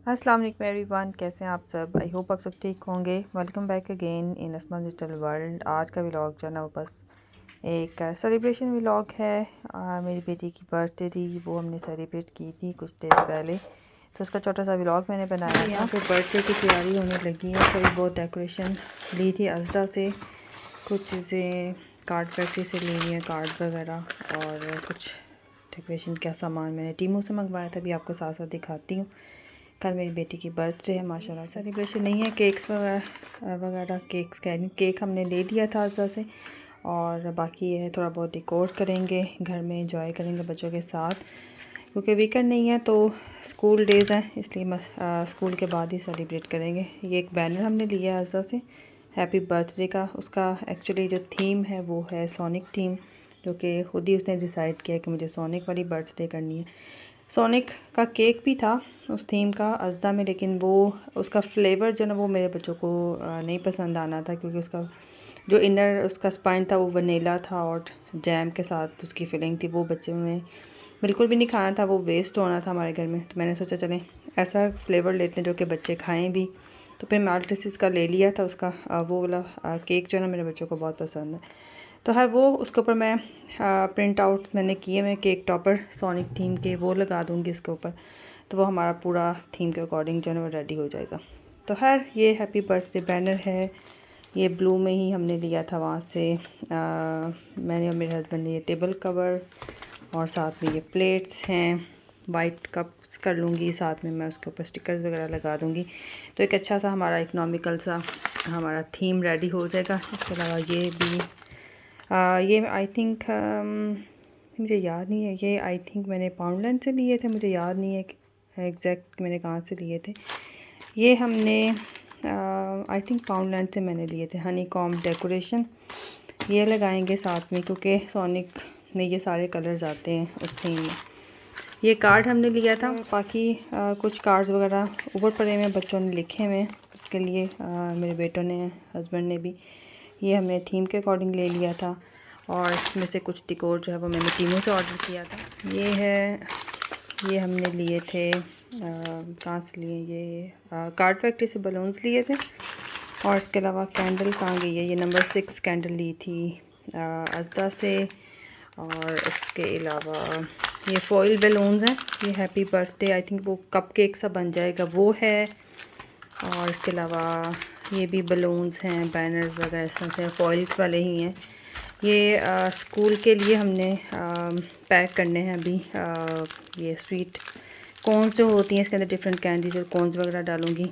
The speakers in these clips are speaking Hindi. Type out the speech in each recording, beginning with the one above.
अस्सलाम वालेकुम एवरीवन, कैसे हैं आप सब। आई होप आप सब ठीक होंगे। Welcome back again in Asma digital world. आज का व्लॉग जो है ना वो बस एक सेलिब्रेशन व्लॉग है। मेरी बेटी की बर्थडे थी, वो हमने सेलिब्रेट की थी कुछ डेज पहले, तो उसका छोटा सा व्लॉग मैंने बनाया था। यहाँ पे बर्थडे की तैयारी होने लगी है, थोड़ी बहुत डेकोरेशन ली थी अज़रा से, कुछ चीज़ें कार्ड पैसे से ली हुई हैं, कार्ड वगैरह, और कुछ डेकोरेशन का सामान मैंने टीमों से मंगवाया था, भी आपको साथ साथ दिखाती हूँ। कल मेरी बेटी की बर्थडे है, माशाल्लाह सेलिब्रेशन नहीं है, केक्स वगैरह केक्स कह रही, केक हमने ले लिया था अज़रा से, और बाकी ये है थोड़ा बहुत डेकोर करेंगे, घर में एंजॉय करेंगे बच्चों के साथ, क्योंकि वीकेंड नहीं है तो स्कूल डेज़ हैं, इसलिए स्कूल के बाद ही सेलिब्रेट करेंगे। ये एक बैनर हमने लिया है अज़रा से हैप्पी बर्थडे का। उसका एक्चुअली जो थीम है वो है सोनिक थीम, जो कि ख़ुद ही उसने डिसाइड किया कि मुझे सोनिक वाली बर्थडे करनी है। सोनिक का केक भी था उस थीम का अज़दा में, लेकिन वो उसका फ्लेवर जो ना वो मेरे बच्चों को नहीं पसंद आना था, क्योंकि उसका जो इनर उसका स्पाइन था वो वनीला था और जैम के साथ उसकी फिलिंग थी, वो बच्चों में बिल्कुल भी नहीं खाना था, वो वेस्ट होना था हमारे घर में। तो मैंने सोचा चलें ऐसा फ्लेवर लेते हैं जो कि बच्चे खाएं भी, तो फिर माल्टेसिस का ले लिया था उसका वो वाला केक जो ना मेरे बच्चों को बहुत पसंद है। तो हर वो उसके ऊपर मैं प्रिंट आउट मैंने किए, मैं केक टॉपर सोनिक थीम के वो लगा दूँगी उसके ऊपर, तो वो हमारा पूरा थीम के अकॉर्डिंग जो है वो रेडी हो जाएगा। तो हर ये हैप्पी बर्थडे बैनर है, ये ब्लू में ही हमने लिया था वहाँ से। मैंने और मेरे हस्बैंड ने ये टेबल कवर, और साथ में ये प्लेट्स हैं, वाइट कप्स कर लूँगी, साथ में मैं उसके ऊपर स्टिकर्स वगैरह लगा दूँगी, तो एक अच्छा सा हमारा इकोनॉमिकल सा हमारा थीम रेडी हो जाएगा। इसके अलावा ये भी ये आई थिंक मुझे याद नहीं है, ये आई थिंक मैंने पाउंडलैंड से लिए थे, मुझे याद नहीं है कि एग्जैक्ट मैंने कहाँ से लिए थे। ये हमने आई थिंक पाउंडलैंड से मैंने लिए थे। हनी कॉम डेकोरेशन ये लगाएंगे साथ में, क्योंकि सोनिक में ये सारे कलर्स आते हैं उस थीम में। ये कार्ड हमने लिया था, बाकी कुछ कार्ड्स वगैरह ऊपर पड़े हुए बच्चों ने लिखे हुए हैं, इसके लिए मेरे बेटों ने हस्बैंड ने भी ये हमने थीम के अकॉर्डिंग ले लिया था, और इसमें से कुछ डेकोर जो है वो मैंने टीमों से ऑर्डर किया था। ये है, ये हमने लिए थे कहाँ से लिए, ये कार्ड फैक्ट्री से बलून्स लिए थे, और इसके अलावा कैंडल कहाँ गई है, ये नंबर 6 कैंडल ली थी अज़दा से, और इसके अलावा ये फॉइल बैलून्स हैं, ये हैप्पी बर्थडे आई थिंक वो कप केक सा बन जाएगा वो है, और इसके अलावा ये भी बलून्स हैं, बैनर्स वगैरह इस तरह से फॉइल्स वाले ही हैं। ये स्कूल के लिए हमने पैक करने हैं अभी, ये स्वीट कॉर्न्स जो होती हैं, इसके अंदर डिफरेंट कैंडीज और कॉर्न्स वगैरह डालूँगी,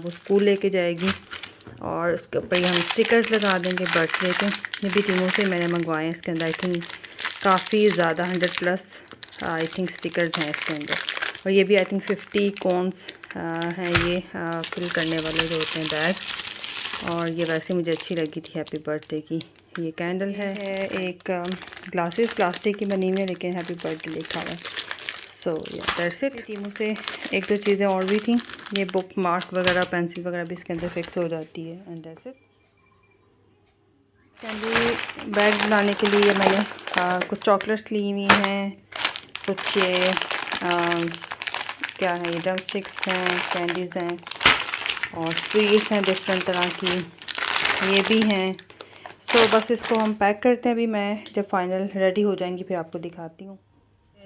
वो स्कूल लेके जाएगी, और उसके ऊपर ही हम स्टिकर्स लगा देंगे बर्थडे के। ये भी टीमों से मैंने मंगवाए हैं, इसके अंदर आई थिंक काफ़ी ज़्यादा 100+ आई थिंक स्टिकर्स हैं इसके अंदर, और ये भी आई थिंक 50 कॉर्न्स हैं, ये फिल करने वाले जो होते हैं बैग्स, और ये वैसे मुझे अच्छी लगी थी हैप्पी बर्थडे की। ये कैंडल है एक ग्लासेस प्लास्टिक की बनी हुई है, लेकिन हैप्पी बर्थडे लिखा हुआ है। सो या दैट्स इट। टीमों से एक दो चीज़ें और भी थी, ये बुक मार्क वगैरह पेंसिल वगैरह भी इसके अंदर फिक्स हो जाती है, and that's it. Candy bag बनाने के लिए मैंने कुछ चॉकलेट्स ली हुई हैं, कुछ ये क्या है, ये ड्रम स्टिक्स हैं, कैंडीज़ हैं, और स्वीट्स हैं डिफरेंट तरह की, ये भी हैं। तो बस इसको हम पैक करते हैं, अभी मैं जब फाइनल रेडी हो जाएंगी फिर आपको दिखाती हूँ।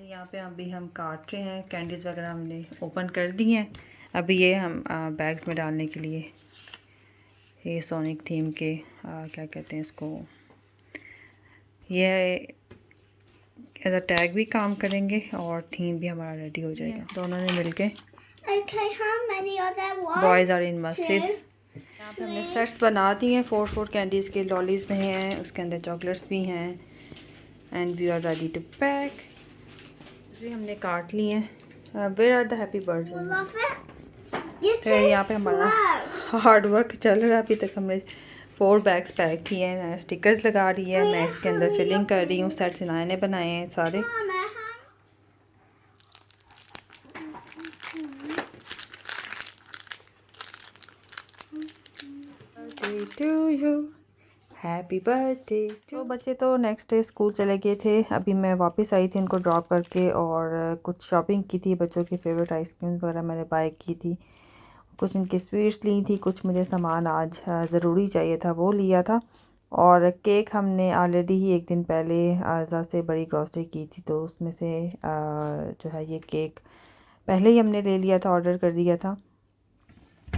यहाँ पे अभी हम काट रहे हैं, कैंडीज़ वगैरह हमने ओपन कर दी हैं, अभी ये हम बैग्स में डालने के लिए ये सोनिक थीम के क्या कहते हैं इसको, ये एज अ टैग भी काम करेंगे और थीम भी हमारा रेडी हो जाएगा, दोनों ने मिलके। बॉयज़ आर इन मस्जिद। यहाँ पे हमने सेट्स बना दिए हैं, 4 कैंडीज़ के, लॉलीज में हैं, उसके अंदर चॉकलेट्स भी हैं, and we are ready to pack. हमने काट लिए हैं। Where are the happy birthday. तो यहाँ पे हमारा हार्ड वर्क चल रहा है, अभी तक हमने 4 बैग्स पैक किए हैं, स्टिकर्स लगा रही है, मैं इसके अंदर फिलिंग कर रही हूँ, सेट्स इनाया बनाए हैं सारे। Birthday to you, happy birthday. तो बच्चे तो नेक्स्ट डे स्कूल चले गए थे। अभी मैं वापस आई थी उनको ड्रॉप करके, और कुछ शॉपिंग की थी, बच्चों की फ़ेवरेट आइसक्रीम वगैरह मैंने बाय की थी, कुछ उनकी स्वीट्स ली थी, कुछ मुझे सामान आज ज़रूरी चाहिए था वो लिया था। और केक हमने ऑलरेडी ही एक दिन पहले आज़ा से बड़ी ग्रॉसरी की थी, तो उसमें से जो है ये केक पहले ही हमने ले लिया था, ऑर्डर कर दिया था।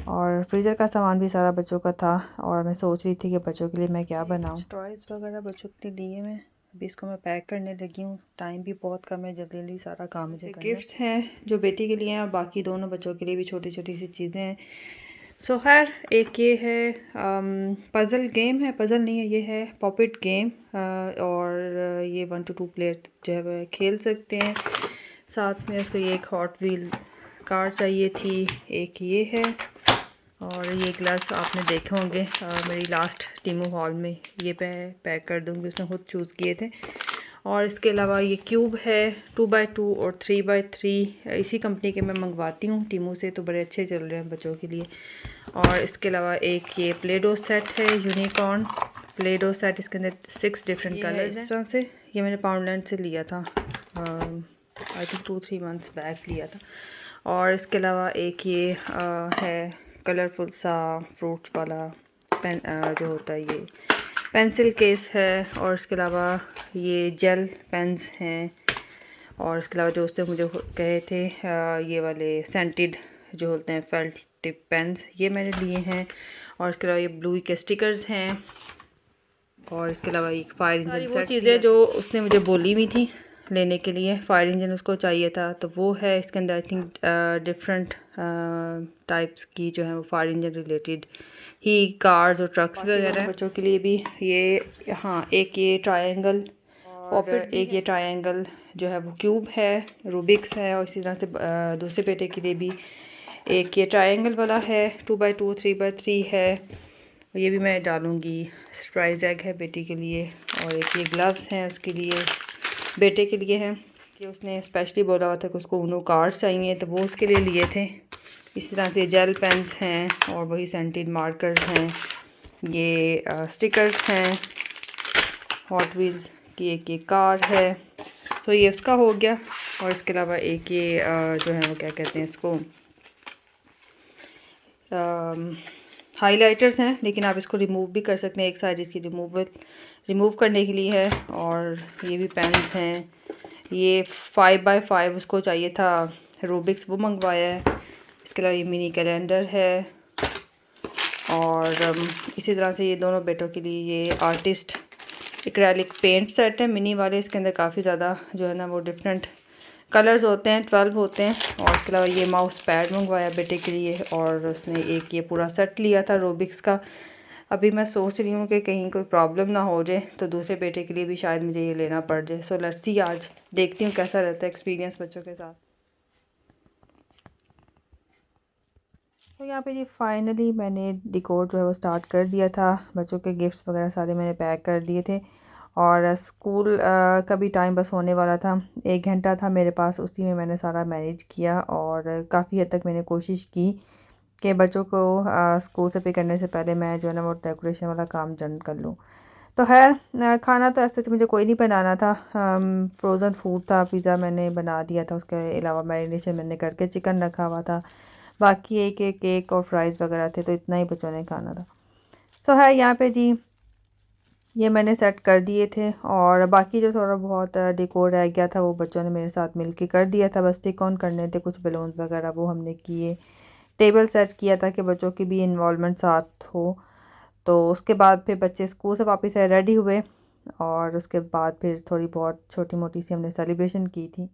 और फ्रीज़र का सामान भी सारा बच्चों का था, और मैं सोच रही थी कि बच्चों के लिए मैं क्या बनाऊं। टॉयज़ वगैरह बच्चों के लिए लिए मैं, अभी इसको मैं पैक करने लगी हूँ। टाइम भी बहुत कम है, जल्दी जल्दी सारा काम मुझे करना है। गिफ्ट्स हैं जो बेटी के लिए हैं, और बाकी दोनों बच्चों के लिए भी छोटी छोटी सी चीज़ें हैं। सो खैर, एक ये है पज़ल गेम है, पज़ल नहीं है, ये है पॉपेट गेम, और ये 1 to 2 प्लेयर जो है वह खेल सकते हैं। साथ में उसको ये एक हॉट व्हील कार चाहिए थी, एक ये है, और ये ग्लव्स आपने देखे होंगे मेरी लास्ट टीमो हॉल में, ये पैक कर दूँगी, उसने खुद चूज़ किए थे। और इसके अलावा ये क्यूब है 2x2 और 3x3, इसी कंपनी के मैं मंगवाती हूँ टीमो से, तो बड़े अच्छे चल रहे हैं बच्चों के लिए। और इसके अलावा एक ये प्ले डो सेट है, यूनिकॉर्न प्ले डो सेट, इसके अंदर 6 डिफरेंट कलर्स हैं। इस तरह से ये मैंने पाउंडलैंड से लिया था, आई थिंक 2-3 मंथ्स बैक लिया था। और इसके अलावा एक ये है कलरफुल सा फ्रूट वाला पेन, जो होता है ये पेंसिल केस है। और इसके अलावा ये जेल पेन्स हैं। और इसके अलावा जो उसने मुझे कहे थे ये वाले सेंटेड जो होते हैं फेल्ट टिप पेन्स, ये मैंने लिए हैं। और इसके अलावा ये ब्लू के स्टिकर्स हैं। और इसके अलावा एक फायर इंजन सेट, चीज़ें जो उसने मुझे बोली हुई थी लेने के लिए, फायर इंजन उसको चाहिए था, तो वो है इसके अंदर। आई थिंक डिफरेंट टाइप्स की जो है वो फायर इंजन रिलेटेड ही कार्स और ट्रक्स वगैरह। बच्चों के लिए भी ये, हाँ, एक ये ट्रायंगल पॉपेट, एक ये ट्रायंगल जो है वो क्यूब है, रूबिक्स है। और इसी तरह से दूसरे बेटे के लिए भी एक ये ट्रायंगल वाला है 2x2 3x3 है, ये भी मैं डालूँगी। सरप्राइज़ एग है बेटी के लिए। और एक ये ग्लव्स हैं उसके लिए, बेटे के लिए हैं, कि उसने स्पेशली बोला हुआ था कि उसको उनो कार्ड्स चाहिए, तो वो उसके लिए लिए थे। इस तरह से जेल पेन्स हैं, और वही सेंटेड मार्कर्स हैं, ये स्टिकर्स हैं, हॉट व्हील्स की एक ये कार है, तो ये उसका हो गया। और इसके अलावा एक ये जो है वो क्या कहते हैं इसको, हाइलाइटर्स हैं, लेकिन आप इसको रिमूव भी कर सकते हैं, एक साइड इसकी रिमूव करने के लिए है। और ये भी पेन्स हैं, ये 5x5 उसको चाहिए था, रूबिक्स वो मंगवाया है। इसके अलावा ये मिनी कैलेंडर है। और इसी तरह से ये दोनों बेटों के लिए ये आर्टिस्ट एक्रेलिक पेंट सेट है, मिनी वाले। इसके अंदर काफ़ी ज़्यादा जो है ना वो डिफरेंट कलर्स होते हैं, 12 होते हैं। और इसके अलावा ये माउस पैड मंगवाया बेटे के लिए, और उसने एक ये पूरा सेट लिया था रूबिक्स का। अभी मैं सोच रही हूँ कि कहीं कोई प्रॉब्लम ना हो जाए, तो दूसरे बेटे के लिए भी शायद मुझे ये लेना पड़ जाए। सो लेट्स सी, आज देखती हूँ कैसा रहता है एक्सपीरियंस बच्चों के साथ। तो यहाँ पे जी फाइनली मैंने डिकोर जो है वो स्टार्ट कर दिया था। बच्चों के गिफ्ट्स वगैरह सारे मैंने पैक कर दिए थे, और स्कूल का भी टाइम बस होने वाला था, 1 घंटा था मेरे पास, उसी में मैंने सारा मैनेज किया। और काफ़ी हद तक मैंने कोशिश की कि बच्चों को स्कूल से पिक करने से पहले मैं जो है ना वो डेकोरेशन वाला काम डन कर लूँ। तो खैर, खाना तो ऐसे तो मुझे कोई नहीं बनाना था, फ्रोज़न फूड था, पिज़्ज़ा मैंने बना दिया था, उसके अलावा मैरिनेशन मैंने करके चिकन रखा हुआ था, बाकी एक केक और फ्राइज़ वगैरह थे, तो इतना ही बच्चों ने खाना था। सो है यहाँ पे जी ये मैंने सेट कर दिए थे, और बाकी जो थोड़ा बहुत डेकोर रह गया था वो बच्चों ने मेरे साथ मिलके कर दिया था, बस स्टिक ऑन करने थे कुछ बलून्स वगैरह, वो हमने किए। टेबल सेट किया था कि बच्चों की भी इन्वॉल्वमेंट साथ हो। तो उसके बाद फिर बच्चे स्कूल से वापस आए, रेडी हुए, और उसके बाद फिर थोड़ी बहुत छोटी मोटी सी हमने सेलिब्रेशन की थी।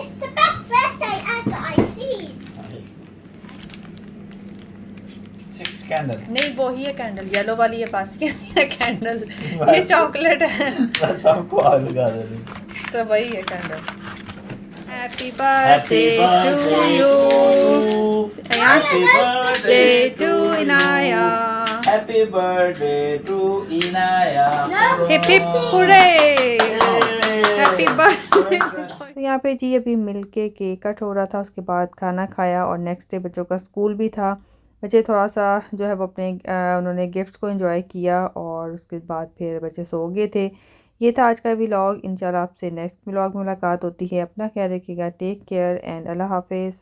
It's the best birthday ever, I think. 6 candle नहीं, वो ही है कैंडल, येलो वाली है पास की है कैंडल, ये चॉकलेट है। बस आपको आग लगा देनी। तो वही है candle. Happy Happy birthday to birthday you. Happy birthday to Inaya. Happy birthday to Inaya. Hip hip hooray! Happy birthday. birthday. तो यहाँ पे जी अभी मिलके केक कट हो रहा था, उसके बाद खाना खाया और नेक्स्ट डे बच्चों का स्कूल भी था। बच्चे थोड़ा सा जो है वो अपने उन्होंने गिफ्ट्स को एंजॉय किया और उसके बाद फिर बच्चे सो गए थे। ये था आज का व्लॉग। इंशाल्लाह आपसे नेक्स्ट व्लॉग में मुलाकात होती है। अपना ख्याल रखिएगा। टेक केयर एंड अल्लाह हाफिज़।